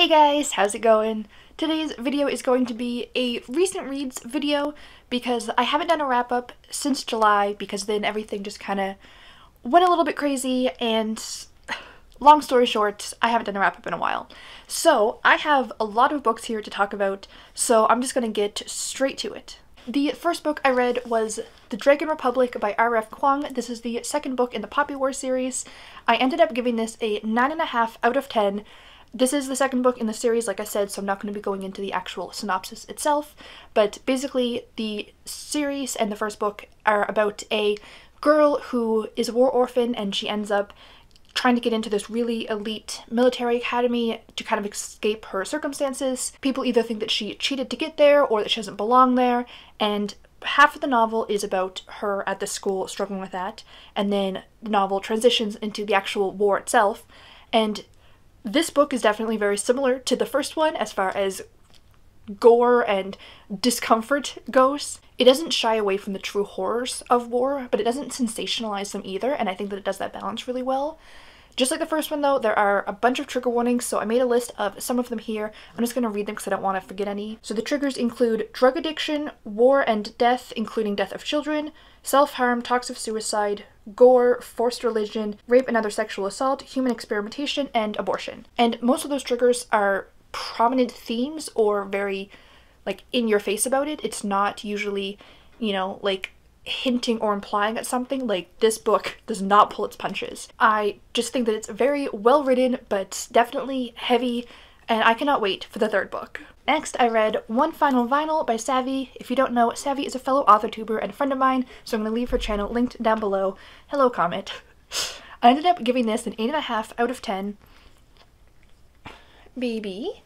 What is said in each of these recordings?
Hey guys, how's it going? Today's video is going to be a recent reads video because I haven't done a wrap-up since July because then everything just kind of went a little bit crazy and long story short, I haven't done a wrap-up in a while. So I have a lot of books here to talk about, so I'm just going to get straight to it. The first book I read was The Dragon Republic by R.F. Kuang. This is the second book in the Poppy War series. I ended up giving this a 9.5 out of 10. This is the second book in the series, like I said, so I'm not going to be going into the actual synopsis itself, but basically the series and the first book are about a girl who is a war orphan and she ends up trying to get into this really elite military academy to kind of escape her circumstances. People either think that she cheated to get there or that she doesn't belong there, and half of the novel is about her at the school struggling with that, and then the novel transitions into the actual war itself. And this book is definitely very similar to the first one as far as gore and discomfort goes. It doesn't shy away from the true horrors of war, but it doesn't sensationalize them either, and I think that it does that balance really well. Just like the first one though, there are a bunch of trigger warnings, so I made a list of some of them here. I'm just going to read them because I don't want to forget any. So the triggers include drug addiction, war and death, including death of children, self-harm, talks of suicide, gore, forced religion, rape and other sexual assault, human experimentation, and abortion. And most of those triggers are prominent themes or very, like, in your face about it. It's not usually, you know, like, hinting or implying at something. Like, this book does not pull its punches. I just think that it's very well written, but definitely heavy, and I cannot wait for the third book. Next, I read One Final Vinyl by SAVY. If you don't know, SAVY is a fellow author tuber and a friend of mine, so I'm going to leave her channel linked down below. Hello, Comet. I ended up giving this an 8.5 out of 10. Baby.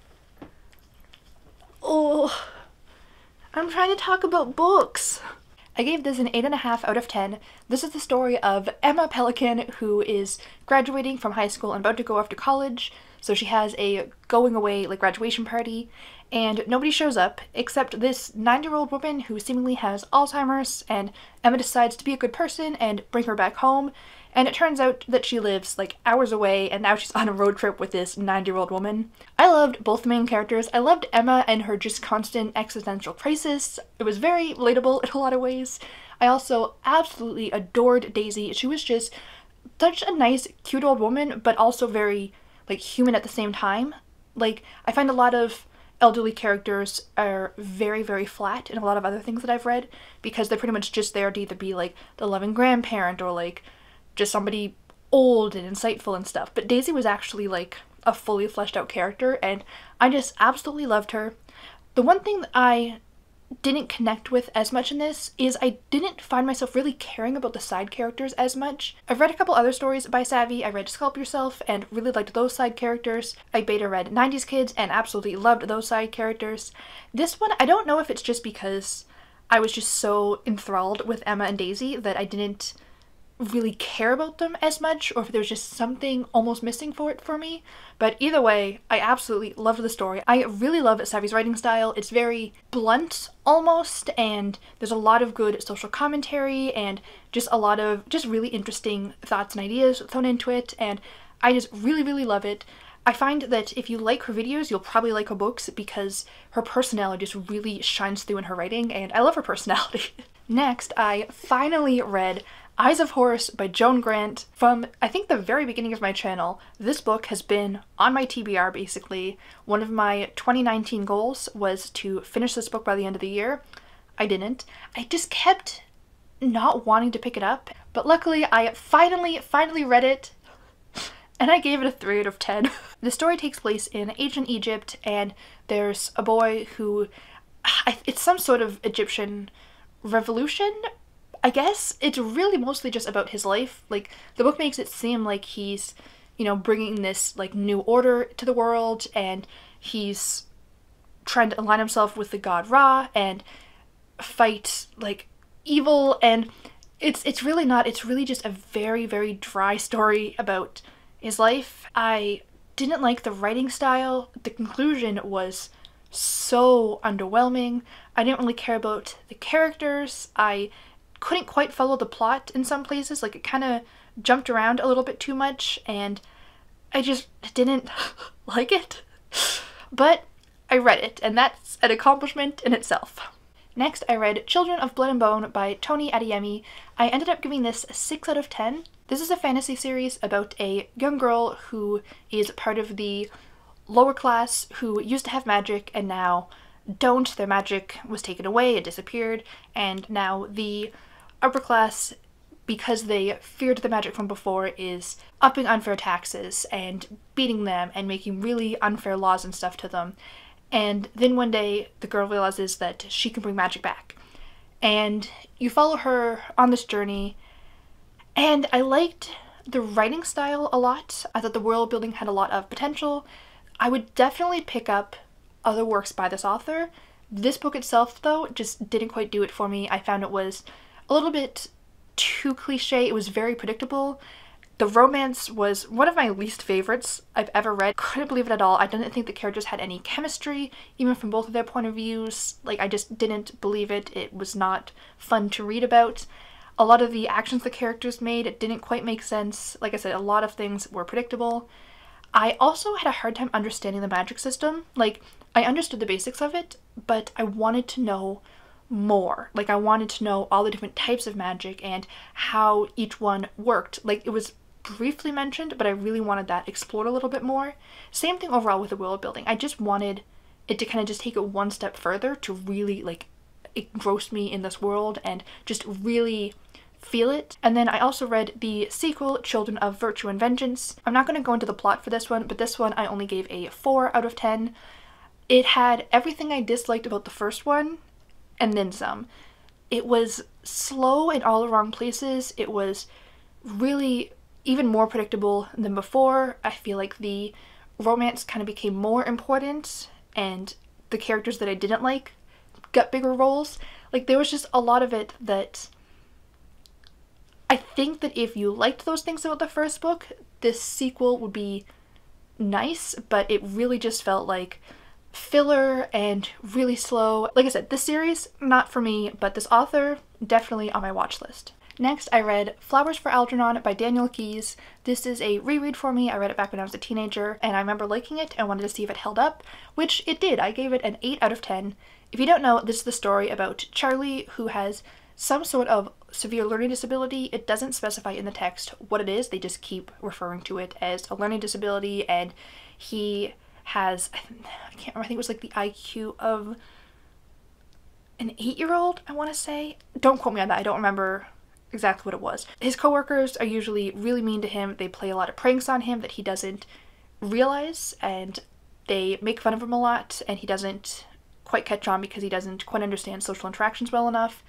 Oh, I'm trying to talk about books. I gave this an 8.5 out of 10. This is the story of Emma Pelican, who is graduating from high school and about to go off to college. So she has a going away, like, graduation party, and nobody shows up except this 9-year-old woman who seemingly has Alzheimer's, and Emma decides to be a good person and bring her back home. And it turns out that she lives, like, hours away, and now she's on a road trip with this 9-year-old woman. I loved both the main characters. I loved Emma and her just constant existential crisis. It was very relatable in a lot of ways. I also absolutely adored Daisy. She was just such a nice, cute old woman, but also very, like, human at the same time. Like, I find a lot of elderly characters are very, very flat in a lot of other things that I've read, because they're pretty much just there to either be, like, the loving grandparent or, like, just somebody old and insightful and stuff. But Daisy was actually, like, a fully fleshed out character, and I just absolutely loved her. The one thing that I didn't connect with as much in this is I didn't find myself really caring about the side characters as much. I've read a couple other stories by SAVY. I read Sculpt Yourself and really liked those side characters. I beta read 90s Kids and absolutely loved those side characters. This one, I don't know if it's just because I was just so enthralled with Emma and Daisy that I didn't really care about them as much, or if there was just something almost missing for it for me. But either way, I absolutely loved the story. I really love SAVY's writing style. It's very blunt almost, and there's a lot of good social commentary and just a lot of just really interesting thoughts and ideas thrown into it, and I just really, really love it. I find that if you like her videos, you'll probably like her books because her personality just really shines through in her writing, and I love her personality. Next, I finally read Eyes of Horus by Joan Grant. From, I think, the very beginning of my channel, this book has been on my TBR, basically. One of my 2019 goals was to finish this book by the end of the year. I didn't. I just kept not wanting to pick it up, but luckily I finally read it, and I gave it a 3 out of 10. The story takes place in ancient Egypt, and there's a boy who, it's some sort of Egyptian revolution, I guess. It's really mostly just about his life. Like, the book makes it seem like he's, you know, bringing this, like, new order to the world, and he's trying to align himself with the god Ra and fight, like, evil, and it's really not. It's really just a very, very dry story about his life. I didn't like the writing style. The conclusion was so underwhelming. I didn't really care about the characters. I couldn't quite follow the plot in some places. Like, it kind of jumped around a little bit too much, and I just didn't like it. but I read it, and that's an accomplishment in itself. Next, I read Children of Blood and Bone by Tony Adeyemi. I ended up giving this a 6 out of 10. This is a fantasy series about a young girl who is part of the lower class who used to have magic and now don't. Their magic was taken away, it disappeared, and now the upper class, because they feared the magic from before, is upping unfair taxes and beating them and making really unfair laws and stuff to them. And then one day the girl realizes that she can bring magic back. And you follow her on this journey, and I liked the writing style a lot. I thought the world building had a lot of potential. I would definitely pick up other works by this author. This book itself, though, just didn't quite do it for me. I found it was a little bit too cliche. It was very predictable. The romance was one of my least favorites I've ever read. Couldn't believe it at all. I didn't think the characters had any chemistry, even from both of their point of views. Like, I just didn't believe it. It was not fun to read about. A lot of the actions the characters made, it didn't quite make sense. Like I said, a lot of things were predictable. I also had a hard time understanding the magic system. Like, I understood the basics of it, but I wanted to know more. Like, I wanted to know all the different types of magic and how each one worked. Like, it was briefly mentioned, but I really wanted that explored a little bit more. Same thing overall with the world building. I just wanted it to kind of just take it one step further to really, like, engross me in this world and just really feel it. And then I also read the sequel, Children of Virtue and Vengeance. I'm not going to go into the plot for this one, but this one I only gave a 4 out of 10. It had everything I disliked about the first one, and then some. It was slow in all the wrong places. It was really even more predictable than before. I feel like the romance kind of became more important, and the characters that I didn't like got bigger roles. Like, there was just a lot of it that I think that if you liked those things about the first book, this sequel would be nice, but it really just felt like filler and really slow. Like I said, this series, not for me, but this author, definitely on my watch list. Next, I read Flowers for Algernon by Daniel Keyes. This is a reread for me. I read it back when I was a teenager, and I remember liking it and wanted to see if it held up, which it did. I gave it an 8 out of 10. If you don't know, this is the story about Charlie, who has some sort of severe learning disability. It doesn't specify in the text what it is. They just keep referring to it as a learning disability, and he has, I can't remember, I think it was like the IQ of an 8-year-old, I want to say. Don't quote me on that. I don't remember exactly what it was. His coworkers are usually really mean to him. They play a lot of pranks on him that he doesn't realize, and they make fun of him a lot, and he doesn't quite catch on because he doesn't quite understand social interactions well enough.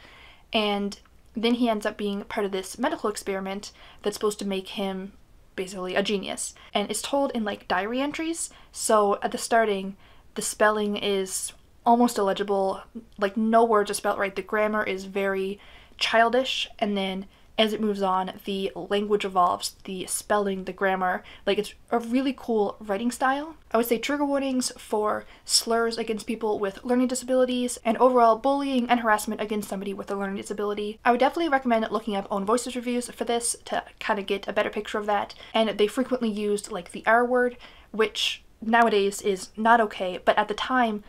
And then he ends up being part of this medical experiment that's supposed to make him basically a genius. And it's told in like diary entries. So at the starting, the spelling is almost illegible. Like, no words are spelled right. The grammar is very childish, and then as it moves on, the language evolves, the spelling, the grammar. Like, it's a really cool writing style. I would say trigger warnings for slurs against people with learning disabilities and overall bullying and harassment against somebody with a learning disability. I would definitely recommend looking up Own Voices reviews for this to kind of get a better picture of that. And they frequently used like the R word, which nowadays is not okay, but at the time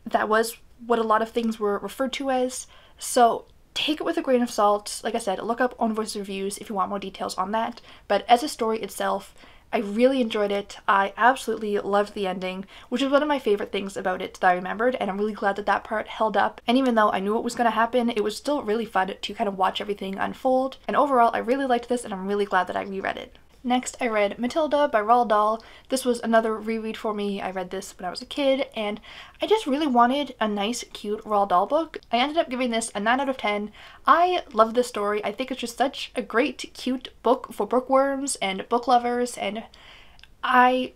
that was what a lot of things were referred to as. So take it with a grain of salt. Like I said, look up Own Voice reviews if you want more details on that. But as a story itself, I really enjoyed it. I absolutely loved the ending, which is one of my favorite things about it that I remembered, and I'm really glad that that part held up. And even though I knew what was going to happen, it was still really fun to kind of watch everything unfold. And overall, I really liked this, and I'm really glad that I reread it. Next, I read Matilda by Roald Dahl. This was another reread for me. I read this when I was a kid, and I just really wanted a nice, cute Roald Dahl book. I ended up giving this a 9 out of 10. I love this story. I think it's just such a great, cute book for bookworms and book lovers, and I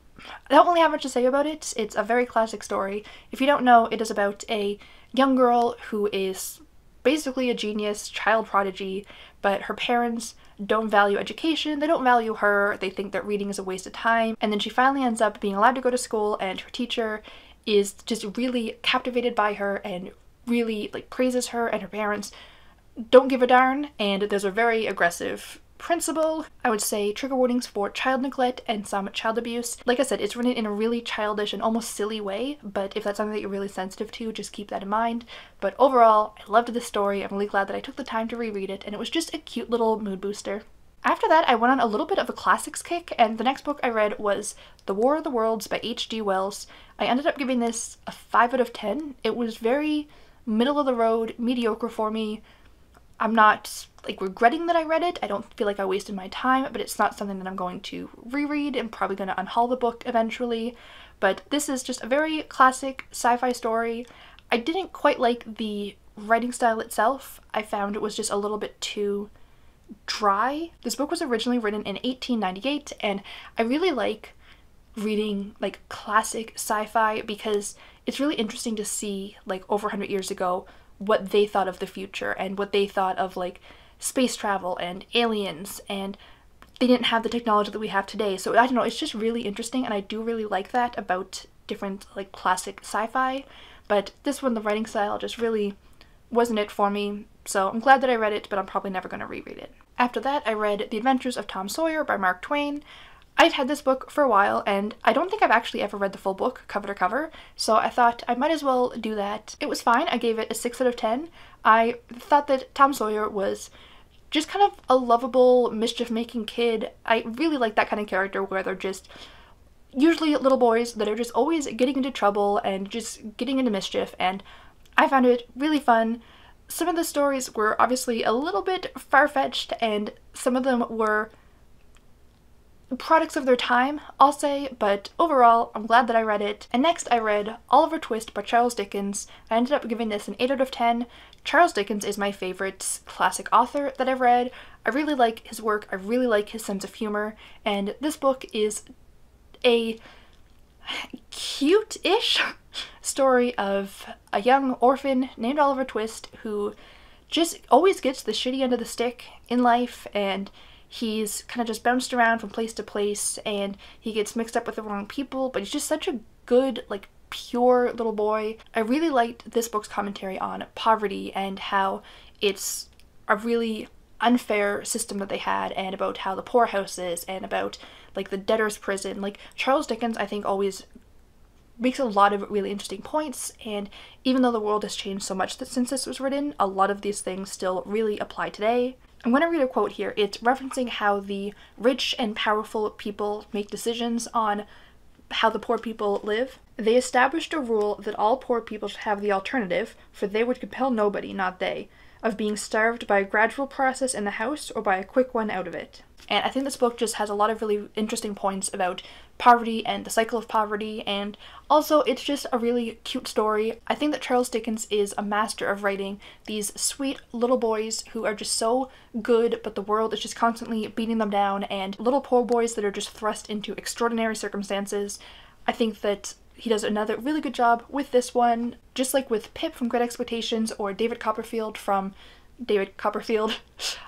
don't really have much to say about it. It's a very classic story. If you don't know, it is about a young girl who is basically a genius, child prodigy, but her parents don't value education, they don't value her, they think that reading is a waste of time, and then she finally ends up being allowed to go to school, and her teacher is just really captivated by her and really like praises her, and her parents don't give a darn, and there's a very aggressive principal. I would say trigger warnings for child neglect and some child abuse. Like I said, it's written in a really childish and almost silly way, but if that's something that you're really sensitive to, just keep that in mind. But overall, I loved this story. I'm really glad that I took the time to reread it, and it was just a cute little mood booster. After that, I went on a little bit of a classics kick, and the next book I read was The War of the Worlds by H.G. Wells. I ended up giving this a 5 out of 10. It was very middle of the road, mediocre for me. I'm not like regretting that I read it. I don't feel like I wasted my time, but it's not something that I'm going to reread. I'm probably going to unhaul the book eventually. But this is just a very classic sci-fi story. I didn't quite like the writing style itself. I found it was just a little bit too dry. This book was originally written in 1898, and I really like reading like classic sci-fi because it's really interesting to see like over 100 years ago what they thought of the future and what they thought of like space travel and aliens, and they didn't have the technology that we have today. So I don't know, it's just really interesting, and I do really like that about different like classic sci-fi. But this one, the writing style just really wasn't it for me. So I'm glad that I read it, but I'm probably never going to reread it. After that, I read The Adventures of Tom Sawyer by Mark Twain. I'd had this book for a while, and I don't think I've actually ever read the full book, cover to cover, so I thought I might as well do that. It was fine. I gave it a 6 out of 10. I thought that Tom Sawyer was just kind of a lovable, mischief-making kid. I really like that kind of character where they're just usually little boys that are just always getting into trouble and just getting into mischief, and I found it really fun. Some of the stories were obviously a little bit far-fetched, and some of them were products of their time, I'll say, but overall, I'm glad that I read it. And next I read Oliver Twist by Charles Dickens. I ended up giving this an 8 out of 10. Charles Dickens is my favorite classic author that I've read. I really like his work, I really like his sense of humor, and this book is a cute-ish story of a young orphan named Oliver Twist who just always gets the shitty end of the stick in life, and he's kind of just bounced around from place to place, and he gets mixed up with the wrong people, but he's just such a good, like, pure little boy. I really liked this book's commentary on poverty and how it's a really unfair system that they had, and about how the poorhouse is, and about like the debtor's prison. Like, Charles Dickens, I think, always makes a lot of really interesting points, and even though the world has changed so much since this was written, a lot of these things still really apply today. I'm going to read a quote here. It's referencing how the rich and powerful people make decisions on how the poor people live. They established a rule that all poor people should have the alternative, for they would compel nobody, not they, of being starved by a gradual process in the house or by a quick one out of it. And I think this book just has a lot of really interesting points about poverty and the cycle of poverty, and also it's just a really cute story. I think that Charles Dickens is a master of writing these sweet little boys who are just so good, but the world is just constantly beating them down, and little poor boys that are just thrust into extraordinary circumstances. I think that he does another really good job with this one, just like with Pip from Great Expectations or David Copperfield from David Copperfield.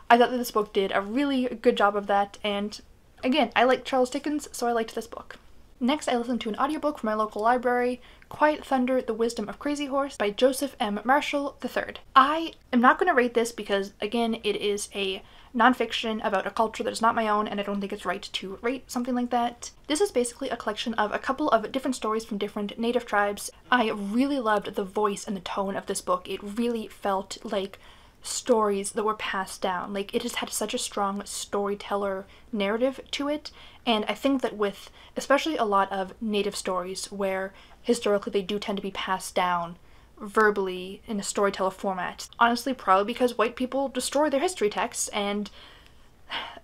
I thought that this book did a really good job of that, and again, I like Charles Dickens, so I liked this book. Next, I listened to an audiobook from my local library, Quiet Thunder, The Wisdom of Crazy Horse by Joseph M. Marshall III. I am not going to rate this because, again, it is a nonfiction about a culture that is not my own, and I don't think it's right to rate something like that. This is basically a collection of a couple of different stories from different native tribes. I really loved the voice and the tone of this book. It really felt like stories that were passed down. Like, it just had such a strong storyteller narrative to it, and I think that with especially a lot of native stories where historically they do tend to be passed down verbally in a storyteller format, honestly probably because white people destroy their history texts, and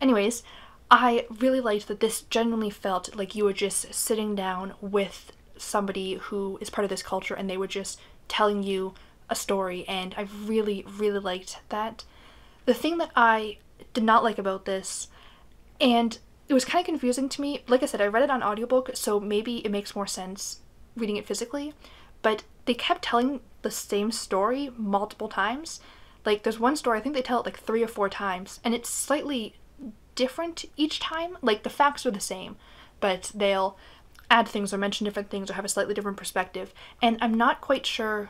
anyways, I really liked that this genuinely felt like you were just sitting down with somebody who is part of this culture and they were just telling you a story, and I really, really liked that. The thing that I did not like about this, and it was kind of confusing to me, like I said, I read it on audiobook, so maybe it makes more sense reading it physically, but they kept telling the same story multiple times. Like, there's one story, I think they tell it like 3 or 4 times, and it's slightly different each time. Like, the facts are the same, but they'll add things or mention different things or have a slightly different perspective, and I'm not quite sure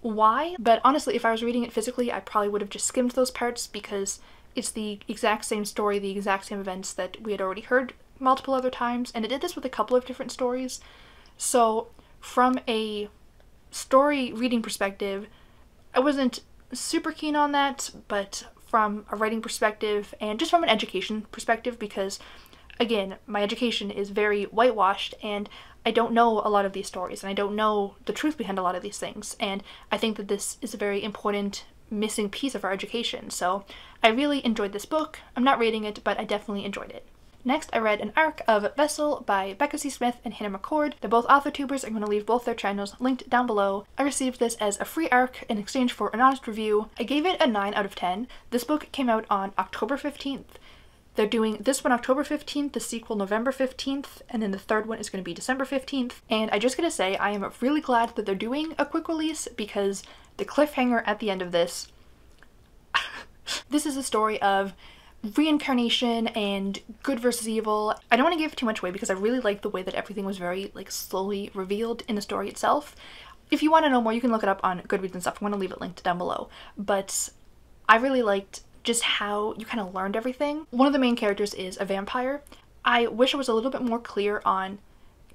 why, but honestly, if I was reading it physically, I probably would have just skimmed those parts because It's the exact same story, the exact same events that we had already heard multiple other times, and it did this with a couple of different stories. So from a story reading perspective, I wasn't super keen on that, but from a writing perspective and just from an education perspective, because again, my education is very whitewashed and I don't know a lot of these stories and I don't know the truth behind a lot of these things, and I think that this is a very important missing piece of our education. So I really enjoyed this book. I'm not rating it, but I definitely enjoyed it. Next, I read an arc of Vessel by Becca C Smith and Hina McCord. They're both author-tubers. I'm going to leave both their channels linked down below. I received this as a free arc in exchange for an honest review. I gave it a 9 out of 10. This book came out on October 15th. They're doing this one October 15th, the sequel November 15th, and then the third one is going to be December 15th. And I just gotta say, I am really glad that they're doing a quick release, because the cliffhanger at the end of this... This is a story of reincarnation and good versus evil. I don't want to give too much away because I really like the way that everything was very slowly revealed in the story itself. If you want to know more, you can look it up on Goodreads and stuff. I'm going to leave it linked down below. But I really liked just how you kind of learned everything. One of the main characters is a vampire. I wish I was a little bit more clear on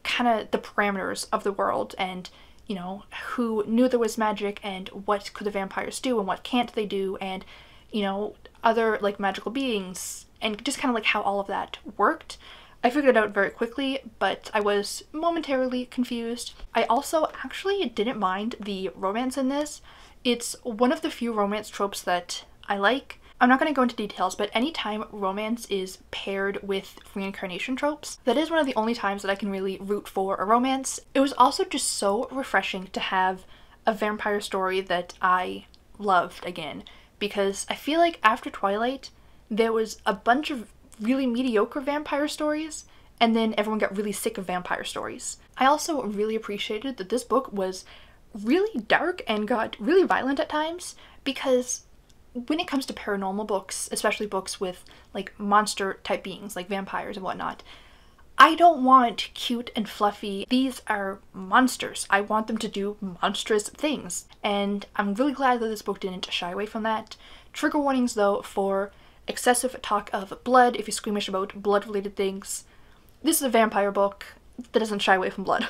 kind of the parameters of the world and, you know, who knew there was magic and what could the vampires do and what can't they do, and, you know, other magical beings, and just kind of how all of that worked. I figured it out very quickly, but I was momentarily confused. I also actually didn't mind the romance in this. It's one of the few romance tropes that I like. I'm not going to go into details, but anytime romance is paired with reincarnation tropes, that is one of the only times that I can really root for a romance. It was also just so refreshing to have a vampire story that I loved again, because I feel like after Twilight, there was a bunch of really mediocre vampire stories, and then everyone got really sick of vampire stories. I also really appreciated that this book was really dark and got really violent at times, because when it comes to paranormal books, especially books with monster type beings like vampires and whatnot, I don't want cute and fluffy. These are monsters. I want them to do monstrous things. And I'm really glad that this book didn't shy away from that. Trigger warnings though for excessive talk of blood if you're squeamish about blood-related things. This is a vampire book that doesn't shy away from blood.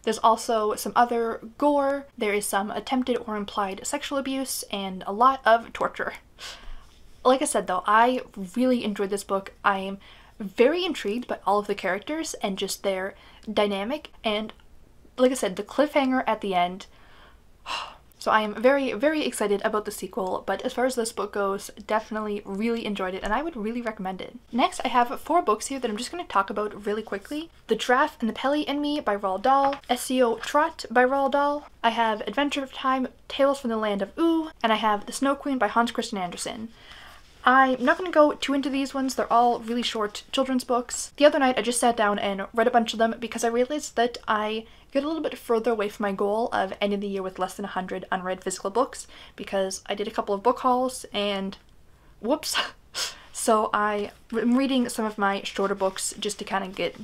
There's also some other gore. There is some attempted or implied sexual abuse and a lot of torture. Like I said though, I really enjoyed this book. I am very intrigued by all of the characters and just their dynamic, and like I said, the cliffhanger at the end. So I am very, very excited about the sequel, but as far as this book goes, definitely really enjoyed it and I would really recommend it. Next, I have 4 books here that I'm just going to talk about really quickly. The Giraffe and the Pelly and Me by Roald Dahl, SEO Trot by Roald Dahl, I have Adventure Time, Tales from the Land of Ooh, and I have The Snow Queen by Hans Christian Andersen. I'm not going to go too into these ones, they're all really short children's books. The other night I just sat down and read a bunch of them because I realized that I get a little bit further away from my goal of ending the year with less than 100 unread physical books, because I did a couple of book hauls and whoops. So I am reading some of my shorter books just to kind of get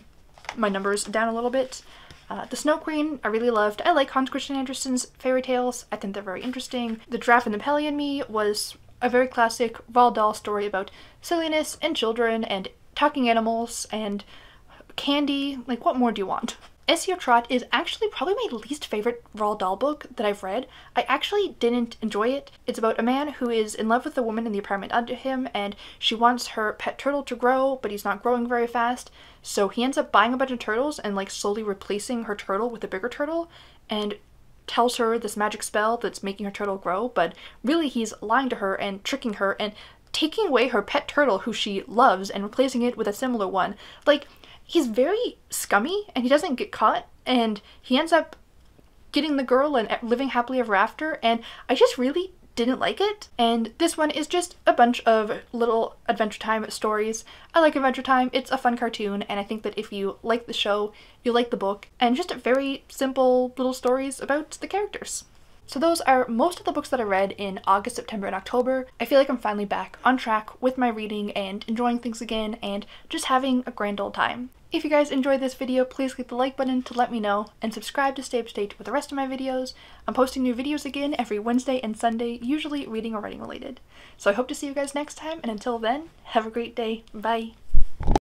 my numbers down a little bit. The Snow Queen I really loved. I like Hans Christian Andersen's fairy tales. I think they're very interesting. The Giraffe and the Pelly and Me was a very classic Roald Dahl story about silliness and children and talking animals and candy. What more do you want? SEO Trot is actually probably my least favorite Roald Dahl book that I've read. I actually didn't enjoy it. It's about a man who is in love with the woman in the apartment under him, and she wants her pet turtle to grow, but he's not growing very fast. So he ends up buying a bunch of turtles and slowly replacing her turtle with a bigger turtle, and tells her this magic spell that's making her turtle grow, but really he's lying to her and tricking her and taking away her pet turtle who she loves and replacing it with a similar one. He's very scummy and he doesn't get caught, and he ends up getting the girl and living happily ever after, and I just really didn't like it. And this one is just a bunch of little Adventure Time stories. I like Adventure Time, it's a fun cartoon, and I think that if you like the show, you'll like the book, and just very simple little stories about the characters. So those are most of the books that I read in August, September, and October. I feel like I'm finally back on track with my reading and enjoying things again and just having a grand old time. If you guys enjoyed this video, please click the like button to let me know, and subscribe to stay up to date with the rest of my videos. I'm posting new videos again every Wednesday and Sunday, usually reading or writing related. So I hope to see you guys next time, and until then, have a great day. Bye!